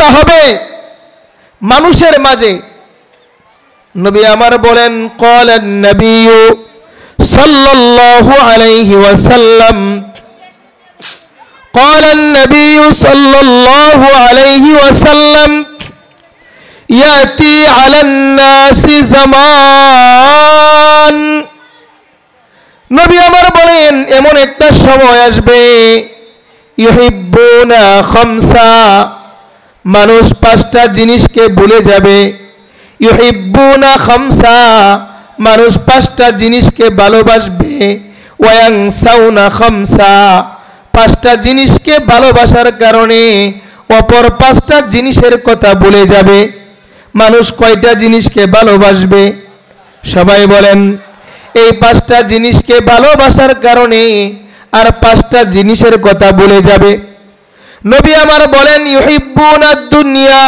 ক্ষমতা হবে মানুষের মাঝে। নবী আমার বলেন ক্বালান নবিয়্যু সাল্লাল্লাহু আলাইহি ওয়াসাল্লাম ক্বালান নবিয়্যু সাল্লাল্লাহু আলাইহি ওয়াসাল্লাম ইয়াতি আলান নাসি জামান, নবী আমার বলেন এমন একটা সময় আসবে ইউহিব্বুনা খামসা, মানুষ পাঁচটা জিনিসকে ভুলে যাবে। ইউহিব্বুনা খামসা, মানুষ পাঁচটা জিনিসকে ভালোবাসবে। ওয়ায়ানসাউনা খামসা, পাঁচটা জিনিসকে ভালোবাসার কারণে অপর পাঁচটা জিনিসের কথা ভুলে যাবে। মানুষ কয়টা জিনিসকে ভালোবাসবে? সবাই বলেন। এই পাঁচটা জিনিসকে ভালোবাসার কারণে আর পাঁচটা জিনিসের কথা ভুলে যাবে। নবী আমার বলেন ইউহিব্বুনাদ দুনিয়া,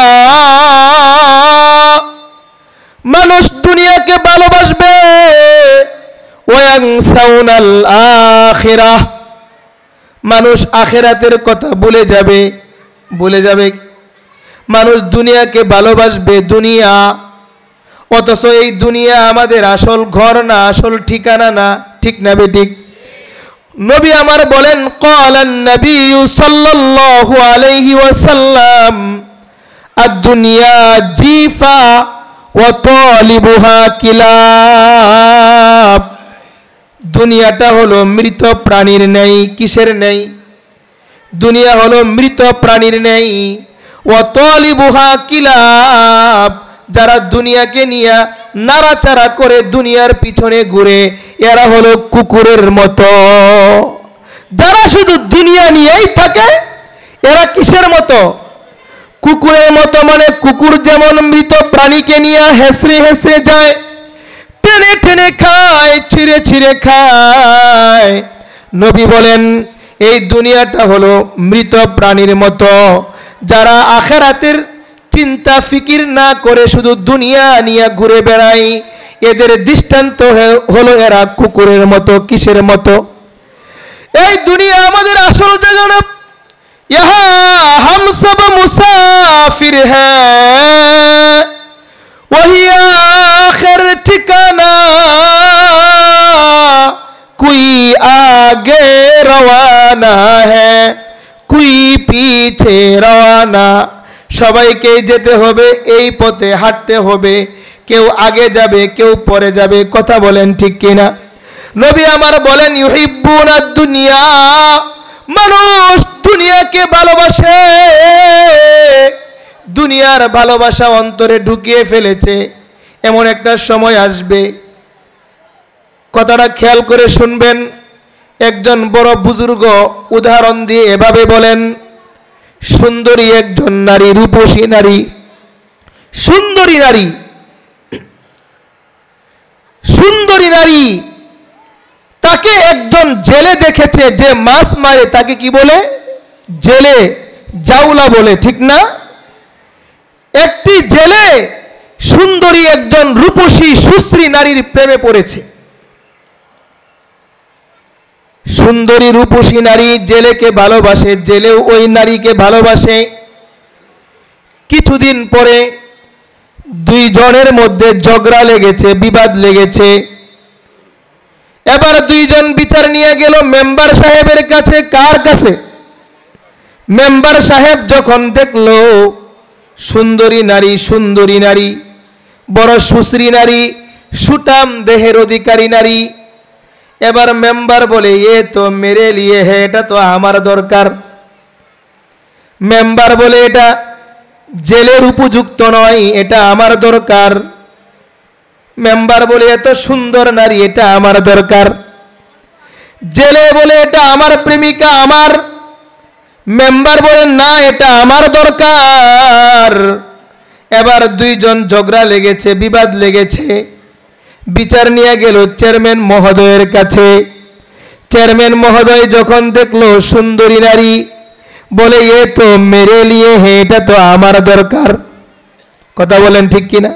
মানুষ দুনিয়াকে ভালোবাসবে। ওয়ায়ানসাউনাল আখিরাহ, মানুষ আখিরাতের কথা ভুলে যাবে। মানুষ দুনিয়াকে ভালোবাসবে, দুনিয়া, অথচ এই দুনিয়া আমাদের আসল ঘর না, আসল ঠিকানা না, ঠিক না বেঠিক? নবী আমার বলেন ক্বালান নবিয়্যু সাল্লাল্লাহু আলাইহি ওয়াসাল্লাম আদ-দুনিয়া জিফা ওয়া তালিবুহা কিলাব, দুনিয়াটা হলো মৃত প্রাণীর ন্যায়। কিসের ন্যায়? দুনিয়া হলো মৃত প্রাণীর ন্যায়। ওয়া তালিবুহা কিলাব, যারা দুনিয়াকে নিয়ে নাড়াচাড়া করে দুনিয়ার পিছনে ঘুরে এরা হলো কুকুরের মতো। যারা শুধু দুনিয়া নিয়েই থাকে এরা কিসের মতো? কুকুরের মতো। মানে কুকুর যেমন মৃত প্রাণীকে নিয়ে হেসড়ে হেসড়ে যায়, টেনে টেনে খায়, ছিঁড়ে ছিঁড়ে খায়, নবী বলেন এই দুনিয়াটা হলো মৃত প্রাণীর মতো। যারা আখিরাতের চিন্তা ফিকির না করে শুধু দুনিয়া নিয়ে ঘুরে বেড়ায় এদের দৃষ্টান্ত হলো এরা কুকুরের মতো। কিসের মতো? এই দুনিয়া আমাদের আসল জায়গা না। ইহা হাম সব মুসাফির হ্যায় ওহি আখির ঠিকানা, কোই আগে রওয়ানা হ্যায় কোই পিছে রওয়ানা, সবাইকে যেতে হবে, এই পথে হাঁটতে হবে, কেউ আগে যাবে কেউ পরে যাবে। কথা বলেন ঠিক কিনা? নবী আমার বলেন ইউহিব্বুনাদ দুনিয়া, মানুষ দুনিয়াকে ভালোবাসে, দুনিয়ার ভালোবাসা অন্তরে ঢুকিয়ে ফেলেছে। এমন একটা সময় আসবে, কথাটা খেয়াল করে শুনবেন। একজন বড় বুজুর্গ উদাহরণ দিয়ে এভাবে বলেন, সুন্দরী একজন নারী, রূপসী নারী, সুন্দরী নারী, সুন্দরী নারী, তাকে একজন জেলে দেখেছে যে মাছ মারে, তাকে কি বলে? জেলে, জাউলা বলে, ঠিক না? একটি জেলে সুন্দরী একজন রূপসী সুশ্রী নারীর প্রেমে পড়েছে। সুন্দরী রূপসী নারী জেলেকে ভালোবাসে, জেলেও ওই নারীকে ভালোবাসে। কিছুদিন পরে দুইজনের মধ্যে ঝগড়া লেগেছে, বিবাদ লেগেছে। এবার দুইজন বিচার নিয়ে গেল মেম্বার সাহেবের কাছে। কার কাছে? মেম্বার সাহেব যখন দেখলো সুন্দরী নারী, সুন্দরী নারী, বড় সুশ্রী নারী, সুঠাম দেহের অধিকারী নারী, এবার মেম্বার বলে এ তো মেরে লিয়ে হে, এটা তো আমার দরকার। মেম্বার বলে এটা জেলের উপযুক্ত নয়, এটা আমার দরকার। মেম্বার বলে এত সুন্দর নারী, এটা আমার দরকার। জেলে বলে এটা আমার প্রেমিকা, আমার। মেম্বার বলে না, এটা আমার দরকার। এবার দুইজন ঝগড়া লেগেছে, বিবাদ লেগেছে। বিচার নিয়ে গেল চেয়ারম্যান মহোদয়ের কাছে। চেয়ারম্যান মহোদয় যখন দেখলো সুন্দরী নারী, বলে এ তো মেরে লিয়ে হে, এটা তো আমার দরকার। কথা বলেন ঠিক কিনা?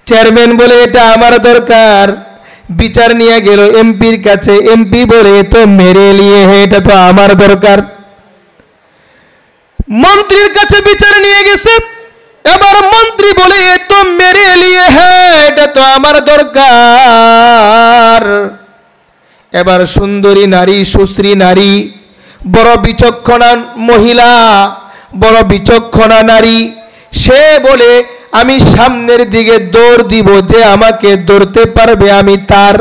চেয়ারম্যান বলে এটা আমার দরকার। বিচার নিয়ে গেল এমপির কাছে। এমপি বলে এ তো মেরে লিয়ে হে, এটা তো আমার দরকার। মন্ত্রীর কাছে বিচার নিয়ে গেছে। দিয়েছে। এবার মন্ত্রী বলে এ তো মেরে লিয়ে হ্যাঁ, এটা তো আমার দরকার। এবার সুন্দরী নারী, সুশ্রী নারী, বড় বিচক্ষণা মহিলা, বড় বিচক্ষণা নারী, সে বলে আমি সামনের দিকে দৌড় দিব, যে আমাকে ধরতে পারবে আমি তার,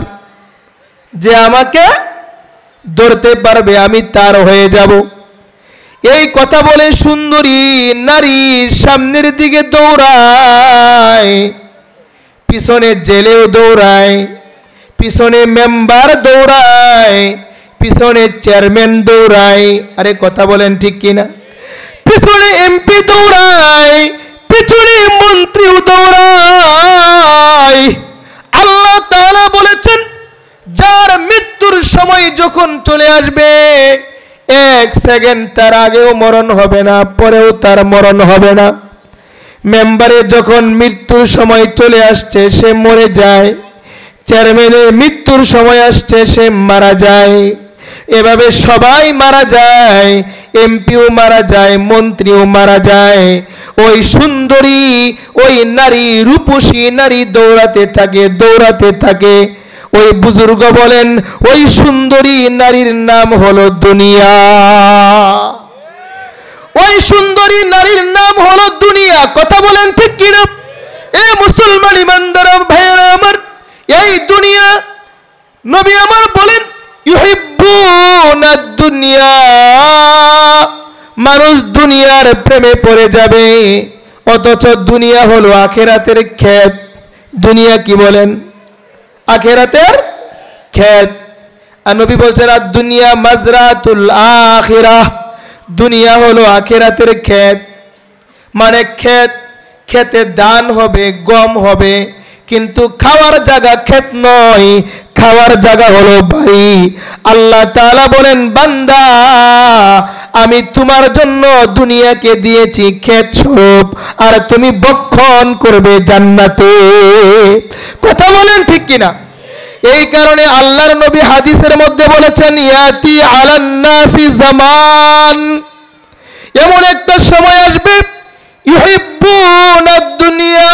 যে আমাকে ধরতে পারবে আমি তার হয়ে যাব। এই কথা বলে সুন্দরী নারী সামনের দিকে দৌড়ায়, পিছনে জেলেও দৌড়ায়, পিছনে মেম্বার দৌড়ায়, পিছনে চেয়ারম্যান দৌড়ায়। আরে কথা বলেন ঠিক কিনা? পিছনে এমপি দৌড়ায়, পিছনে মন্ত্রীও দৌড়ায়। আল্লাহ তাআলা বলেছেন, যার মৃত্যুর সময় যখন চলে আসবে, এক সেকেন্ড তার আগেও মরণ হবে না, পরেও তার মরণ হবে না। মেম্বারে যখন মৃত্যুর সময় চলে আসছে সে মরে যায়, চেয়ারম্যানের মৃত্যুর সময় আসছে সে মারা যায়, এভাবে সবাই মারা যায়, এমপিও মারা যায়, মন্ত্রীও মারা যায়। ওই সুন্দরী, ওই নারী, রূপসী নারী দৌড়াতে থাকে, দৌড়াতে থাকে। ওই বুজুর্গ বলেন ওই সুন্দরী নারীর নাম হলো দুনিয়া। ওই সুন্দরী নারীর নাম হলো দুনিয়া। কথা বলেন ঠিক কিনা? এ মুসলমান ইমানদার ভাইয়েরা আমার, এই দুনিয়া নবী আমার বলেন ইউহিব্বুনা দুনিয়া, মানুষ দুনিয়ার প্রেমে পড়ে যাবে, অথচ দুনিয়া হলো আখিরাতের ক্ষেত। দুনিয়া কি বলেন? আখিরাতের ক্ষেত। আর নবী বলছেন আর দুনিয়া মাজরাতুল আখিরাহ, দুনিয়া হলো আখিরাতের ক্ষেত। মানে ক্ষেত, খেতে ধান হবে, গম হবে, কিন্তু খাওয়ার জায়গা ক্ষেত নয়, খাওয়ার জায়গা হলো বাড়ি। আল্লাহ তাআলা বলেন বান্দা, আমি তোমার জন্য দুনিয়াকে দিয়েছি ক্ষেত স্বরূপ, আর তুমি ভক্ষণ করবে জান্নাতে। কথা বলেন ঠিক কিনা? এই কারণে আল্লাহর নবী হাদিসের মধ্যে বলেছেন ইয়াতি আলান নাসি জামান, এমন একটা সময় আসবে ইউহিব্বুনাদ দুনিয়া,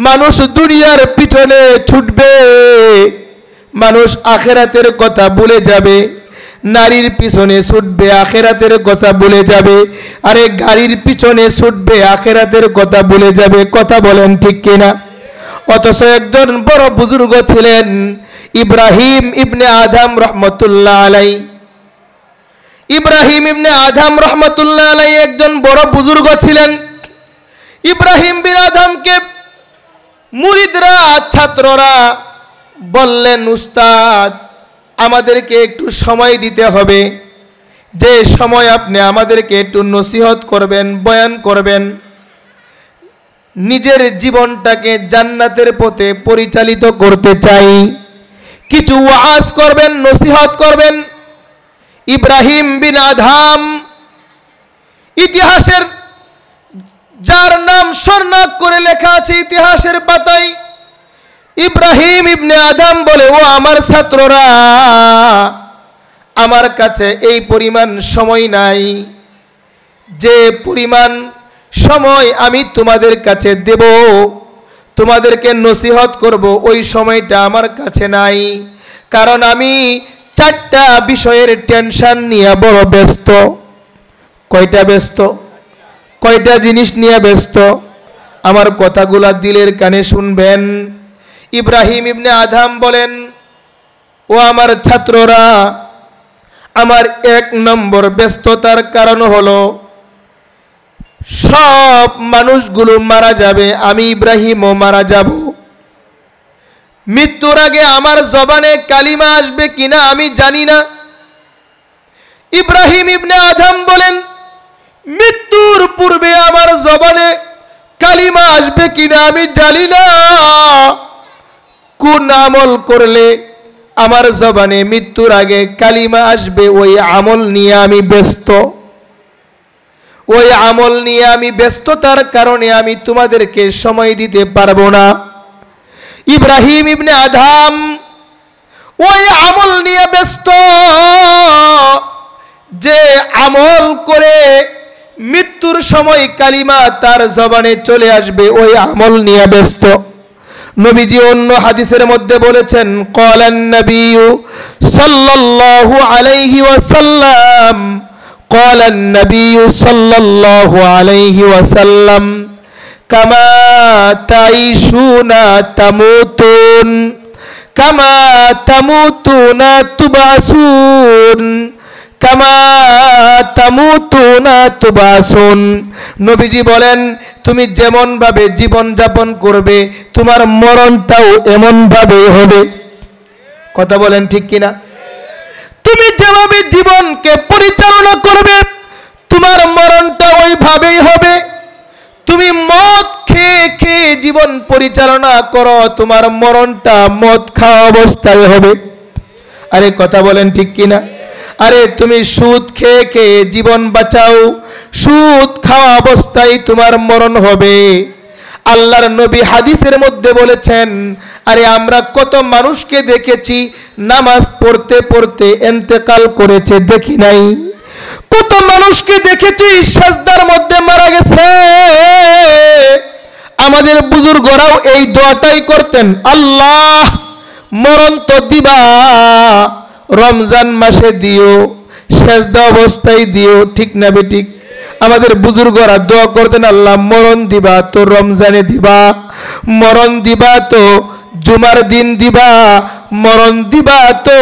মানুষ দুনিয়ার পিছনে ছুটবে, মানুষ আখিরাতের কথা ভুলে যাবে। নারীর পিছনে ছুটবে, আখিরাতের কথা ভুলে যাবে। আরে গাড়ির পিছনে ছুটবে, আখিরাতের কথা ভুলে যাবে। কথা বলেন ঠিক কিনা? অথচ একজন বড় বুজুর্গ ছিলেন ইব্রাহিম ইবনে আদম রহমতুল্লাহ আলাই। ইব্রাহিম ইবনে আদম রহমতুল্লাহ আলাই একজন বড় বুজুর্গ ছিলেন। ইব্রাহিম বিন আদমকে মুরিদরা, ছাত্ররা বললেন উস্তাদ আমাদেরকে একটু সময় দিতে হবে, যে সময় আপনি আমাদেরকে একটু নসিহত করবেন, বয়ান করবেন, নিজের জীবনটাকে জান্নাতের পথে পরিচালিত করতে চাই, কিছু ওয়াজ করবেন, নসিহত করবেন। ইব্রাহিম বিন আদম ইতিহাসের, যার নাম স্বর্ণাক করে লেখা আছে ইতিহাসের পাতায়, ইব্রাহিম ইবনে আদম বলে ও আমার ছাত্ররা, আমার কাছে এই পরিমাণ সময় নাই, যে পরিমাণ সময় আমি তোমাদের কাছে দেব, তোমাদেরকে নসিহত করব, ওই সময়টা আমার কাছে নাই। কারণ আমি 4টা বিষয়ের টেনশন নিয়ে বড় ব্যস্ত। কয়টা ব্যস্ত? কয়টা জিনিস নিয়ে ব্যস্ত? আমার কথাগুলা দিলের কানে শুনবেন। ইব্রাহিম ইবনে আদম বলেন ও আমার ছাত্ররা, আমার 1 নম্বর ব্যস্ততার কারণ হলো সব মানুষগুলো মারা যাবে, আমি ইব্রাহিমও মারা যাব। মৃত্যুর আগে আমার জবানে কালিমা আসবে কিনা আমি জানি না। ইব্রাহিম ইবনে আদম বলেন মৃত্যুর পূর্বে আমার জবানে কালিমা আসবে কিনা আমি জানি না। কোন আমল করলে আমার জবানে মৃত্যুর আগে কালিমা আসবে, ওই আমল নিয়ে আমি ব্যস্ত। ওই আমল নিয়ে আমি ব্যস্ততার কারণে আমি তোমাদেরকে সময় দিতে পারবো না। ইব্রাহিম ইবনে আদম ওই আমল নিয়ে ব্যস্ত, যে আমল করে মৃত্যুর সময় কালিমা তার জবানে চলে আসবে, ওই আমল নিয়ে ব্যস্ত। নবীজি অন্য হাদিসের মধ্যে বলেছেন, ক্বালান নবিয়্যু সাল্লাল্লাহু আলাইহি ওয়াসাল্লাম, ক্বালান নবিয়্যু সাল্লাল্লাহু আলাইহি ওয়াসাল্লাম, কামা তাইশুনা তামুতুন কামা তামুতুনা তুবাসুন কামা তামুতুনা তুবাসুন। নবীজি বলেন, তুমি যেমন ভাবে জীবন যাপন করবে তোমার মরণটাও এমন ভাবে হবে। কথা বলেন ঠিক কিনা? তুমি যেভাবে জীবনকে পরিচালনা করবে তোমার মরণটা ওইভাবেই হবে। তুমি মদ খেয়ে খেয়ে জীবন পরিচালনা করো, তোমার মরণটা মদ খাওয়া অবস্থায় হবে। আরে কথা বলেন ঠিক কিনা? আরে তুমি সুদ খেয়ে খেয়ে জীবন বাঁচাও, সুদ খাওয়া অবস্থায় তোমার মরণ হবে। আল্লাহর নবী হাদিসের মধ্যে বলেছেন, আরে আমরা কত মানুষকে দেখেছি নামাজ পড়তে পড়তে ইন্তেকাল করেছে, দেখি নাই? কত মানুষকে দেখেছি সাজদার মধ্যে মারা গেছে। আমাদের বুজুর্গরাও এই দোয়াটাই করতেন, আল্লাহ মরণ তো দিবা, রমজান মাসে দিও, সেজদা অবস্থায় দিও। ঠিক না বেঠিক? আমাদের বুজুর্গরা দোয়া করতেন, আল্লাহ মরণ দিবা তো রমজানে দিবা, মরণ দিবা তো জুমার দিন দিবা, মরণ দিবা তো